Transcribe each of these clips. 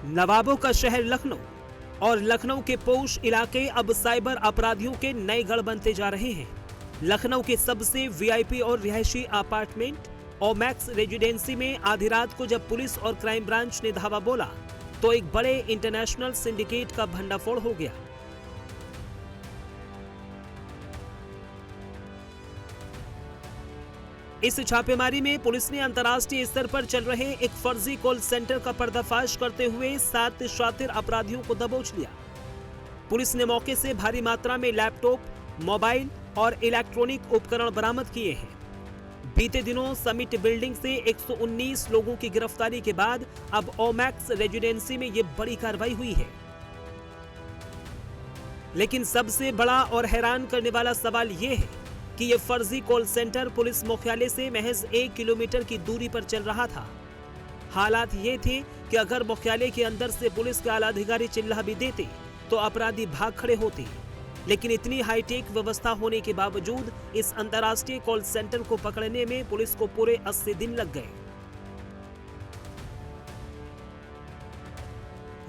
नवाबों का शहर लखनऊ और लखनऊ के पोश इलाके अब साइबर अपराधियों के नए गढ़ बनते जा रहे हैं। लखनऊ के सबसे वीआईपी और रिहायशी अपार्टमेंट ओमैक्स रेजिडेंसी में आधी रात को जब पुलिस और क्राइम ब्रांच ने धावा बोला तो एक बड़े इंटरनेशनल सिंडिकेट का भंडाफोड़ हो गया। इस छापेमारी में पुलिस ने अंतर्राष्ट्रीय स्तर पर चल रहे एक फर्जी कॉल सेंटर का पर्दाफाश करते हुए 7 शातिर अपराधियों को दबोच लिया। पुलिस ने मौके से भारी मात्रा में लैपटॉप, मोबाइल और इलेक्ट्रॉनिक उपकरण बरामद किए हैं। बीते दिनों समिट बिल्डिंग से 119 लोगों की गिरफ्तारी के बाद अब ओमैक्स रेजिडेंसी में ये बड़ी कार्रवाई हुई है। लेकिन सबसे बड़ा और हैरान करने वाला सवाल ये है कि ये फर्जी कॉल सेंटर पुलिस मुख्यालय से महज 1 किलोमीटर की दूरी पर चल रहा था। हालात ये थे कि अगर मुख्यालय के अंदर से पुलिस के आला अधिकारी चिल्ला भी देते तो अपराधी भाग खड़े होते, लेकिन इतनी हाईटेक व्यवस्था होने के बावजूद इस अंतर्राष्ट्रीय कॉल सेंटर को पकड़ने में पुलिस को पूरे 80 दिन लग गए।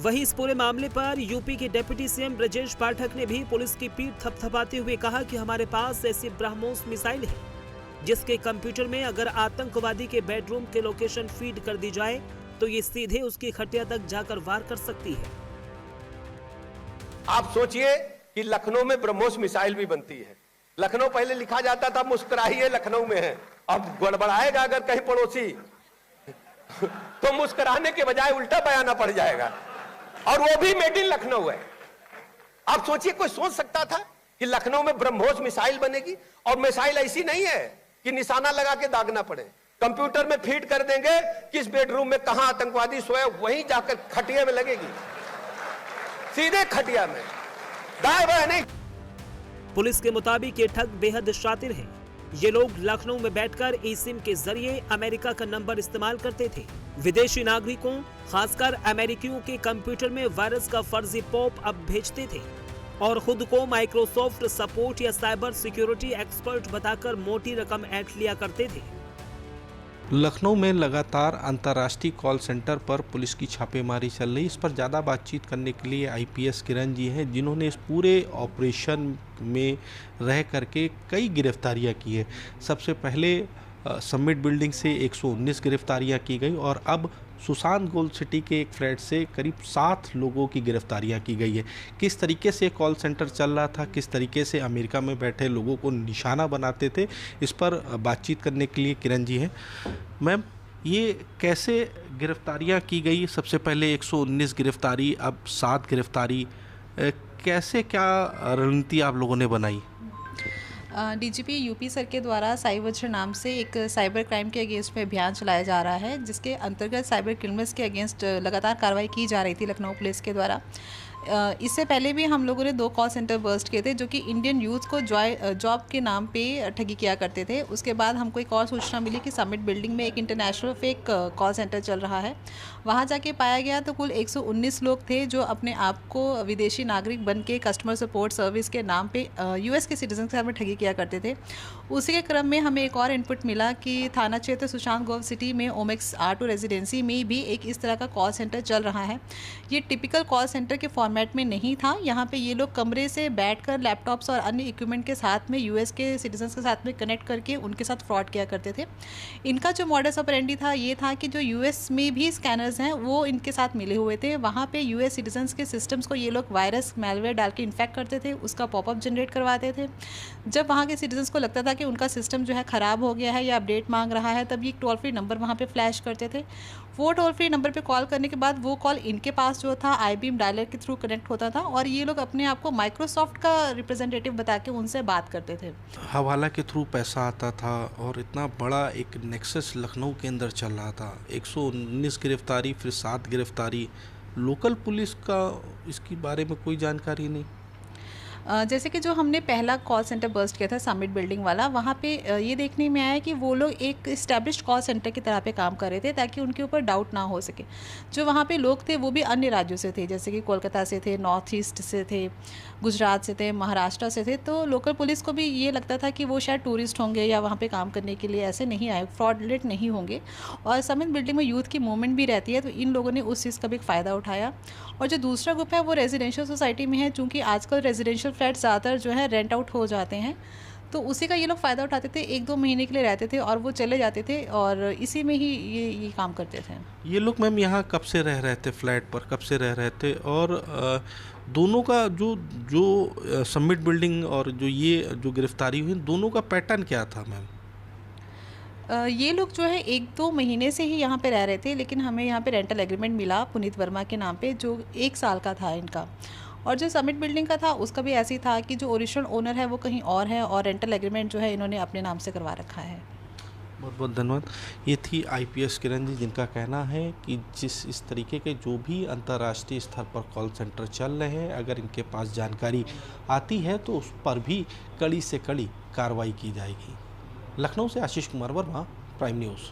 वहीं इस पूरे मामले पर यूपी के डिप्टी सीएम ब्रजेश पाठक ने भी पुलिस की पीठ थपथपाते हुए कहा कि हमारे पास ऐसी ब्रह्मोस मिसाइल है जिसके कंप्यूटर में अगर आतंकवादी के बेडरूम के लोकेशन फीड कर दी जाए तो ये सीधे उसकी खटिया तक जाकर वार कर सकती है। आप सोचिए कि लखनऊ में ब्रह्मोस मिसाइल भी बनती है। लखनऊ पहले लिखा जाता था मुस्कुराइए लखनऊ में है, अब गड़बड़ाएगा अगर कहीं पड़ोसी तो मुस्कुराने के बजाय उल्टा बयाना पड़ जाएगा, और वो भी मेड इन लखनऊ है। आप सोचिए कोई सोच सकता था कि लखनऊ में ब्रह्मोस मिसाइल बनेगी? और मिसाइल ऐसी नहीं है कि निशाना लगा के दागना पड़े, कंप्यूटर में फीड कर देंगे किस बेडरूम में कहां आतंकवादी सोए, वहीं जाकर खटिया में लगेगी, सीधे खटिया में, दाएं बाएं नहीं। पुलिस के मुताबिक ये ठग बेहद शातिर हैं। ये लोग लखनऊ में बैठकर ई-सिम के जरिए अमेरिका का नंबर इस्तेमाल करते थे। विदेशी नागरिकों, खासकर अमेरिकियों के कंप्यूटर में वायरस का फर्जी पॉप अप भेजते थे और खुद को माइक्रोसॉफ्ट सपोर्ट या साइबर सिक्योरिटी एक्सपर्ट बताकर मोटी रकम ऐंठ लिया करते थे। लखनऊ में लगातार अंतर्राष्ट्रीय कॉल सेंटर पर पुलिस की छापेमारी चल रही। इस पर ज़्यादा बातचीत करने के लिए आईपीएस किरण जी हैं, जिन्होंने इस पूरे ऑपरेशन में रह करके कई गिरफ्तारियां की है। सबसे पहले समिट बिल्डिंग से 119 गिरफ्तारियां की गई और अब सुशांत गोल्ड सिटी के एक फ्लैट से करीब 7 लोगों की गिरफ्तारियां की गई है। किस तरीके से कॉल सेंटर चल रहा था, किस तरीके से अमेरिका में बैठे लोगों को निशाना बनाते थे, इस पर बातचीत करने के लिए किरण जी हैं। मैम, ये कैसे गिरफ्तारियां की गई? सबसे पहले 119 गिरफ्तारी, अब 7 गिरफ्तारी, कैसे क्या रणनीति आप लोगों ने बनाई? डीजीपी यूपी सर के द्वारा साइवज्र नाम से एक साइबर क्राइम के अगेंस्ट में अभियान चलाया जा रहा है, जिसके अंतर्गत साइबर क्रिमिनल्स के अगेंस्ट लगातार कार्रवाई की जा रही थी लखनऊ पुलिस के द्वारा। इससे पहले भी हम लोगों ने 2 कॉल सेंटर बर्स्ट किए थे जो कि इंडियन यूथ को जॉब के नाम पे ठगी किया करते थे। उसके बाद हमको एक और सूचना मिली कि समिट बिल्डिंग में एक इंटरनेशनल फेक कॉल सेंटर चल रहा है। वहाँ जाके पाया गया तो कुल 119 लोग थे जो अपने आप को विदेशी नागरिक बन के कस्टमर सपोर्ट सर्विस के नाम पे यूएस के सिटीजन के साथ में ठगी किया करते थे। उसी के क्रम में हमें एक और इनपुट मिला कि थाना क्षेत्र सुशांत गोल्ड सिटी में ओमेक्स R2 रेजिडेंसी में भी एक इस तरह का कॉल सेंटर चल रहा है। ये टिपिकल कॉल सेंटर के फॉर्मेट में नहीं था। यहाँ पे ये लोग कमरे से बैठकर लैपटॉप्स और अन्य इक्विपमेंट के साथ में यूएस के सिटीजन्स के साथ में कनेक्ट करके उनके साथ फ्रॉड किया करते थे। इनका जो मॉडस ऑपरेंडी था ये था कि जो यूएस में भी स्कैनर्स हैं वो इनके साथ मिले हुए थे। वहाँ पे यूएस सिटीजन्स के सिस्टम्स को ये लोग वायरस मैलवेयर डाल के इन्फेक्ट करते थे, उसका पॉपअप जनरेट करवाते थे। जब वहाँ के सिटीजन्स को लगता था कि उनका सिस्टम जो है ख़राब हो गया है या अपडेट मांग रहा है, तब ये एक टोल फ्री नंबर वहाँ पे फ्लैश करते थे। वो टोल फ्री नंबर पे कॉल करने के बाद वो कॉल इनके पास जो था आईबीएम डायलर के थ्रू कनेक्ट होता था और ये लोग अपने आप को माइक्रोसॉफ्ट का रिप्रेजेंटेटिव बता के उनसे बात करते थे। हवाला के थ्रू पैसा आता था और इतना बड़ा एक नेक्सस लखनऊ के अंदर चल रहा था। 119 गिरफ्तारी, फिर 7 गिरफ्तारी। लोकल पुलिस का इसके बारे में कोई जानकारी नहीं? जैसे कि जो हमने पहला कॉल सेंटर बर्स्ट किया था समिट बिल्डिंग वाला, वहाँ पे ये देखने में आया कि वो लोग एक इस्टेब्लिश्ड कॉल सेंटर की तरह पे काम कर रहे थे ताकि उनके ऊपर डाउट ना हो सके। जो वहाँ पे लोग थे वो भी अन्य राज्यों से थे, जैसे कि कोलकाता से थे, नॉर्थ ईस्ट से थे, गुजरात से थे, महाराष्ट्र से थे। तो लोकल पुलिस को भी ये लगता था कि वो शायद टूरिस्ट होंगे या वहाँ पे काम करने के लिए ऐसे नहीं आए, फ्रॉडलेट नहीं होंगे। और समिट बिल्डिंग में यूथ की मूवमेंट भी रहती है, तो इन लोगों ने उस चीज़ का भी एक फ़ायदा उठाया। और जो दूसरा ग्रुप है वो रेजिडेंशियल सोसाइटी में है, चूँकि आजकल रेजिडेंशियल फ्लैट ज़्यादातर जो है रेंट आउट हो जाते हैं, तो उसी का ये लोग फ़ायदा उठाते थे। 1-2 महीने के लिए रहते थे और वो चले जाते थे और इसी में ही ये काम करते थे। ये लोग मैम यहाँ कब से रह रहे थे, फ्लैट पर कब से रह रहे थे, और दोनों का जो समिट बिल्डिंग और जो गिरफ्तारी हुई, दोनों का पैटर्न क्या था मैम? ये लोग जो है 1-2 महीने से ही यहाँ पे रह रहे थे, लेकिन हमें यहाँ पे रेंटल एग्रीमेंट मिला पुनीत वर्मा के नाम पे, जो 1 साल का था इनका। और जो समिट बिल्डिंग का था उसका भी ऐसे ही था कि जो ओरिजिनल ओनर है वो कहीं और है और रेंटल एग्रीमेंट जो है इन्होंने अपने नाम से करवा रखा है। बहुत बहुत धन्यवाद। ये थी IPS किरण जी, जिनका कहना है कि इस तरीके के जो भी अंतर्राष्ट्रीय स्तर पर कॉल सेंटर चल रहे हैं, अगर इनके पास जानकारी आती है तो उस पर भी कड़ी से कड़ी कार्रवाई की जाएगी। लखनऊ से आशीष कुमार वर्मा, प्राइम न्यूज़।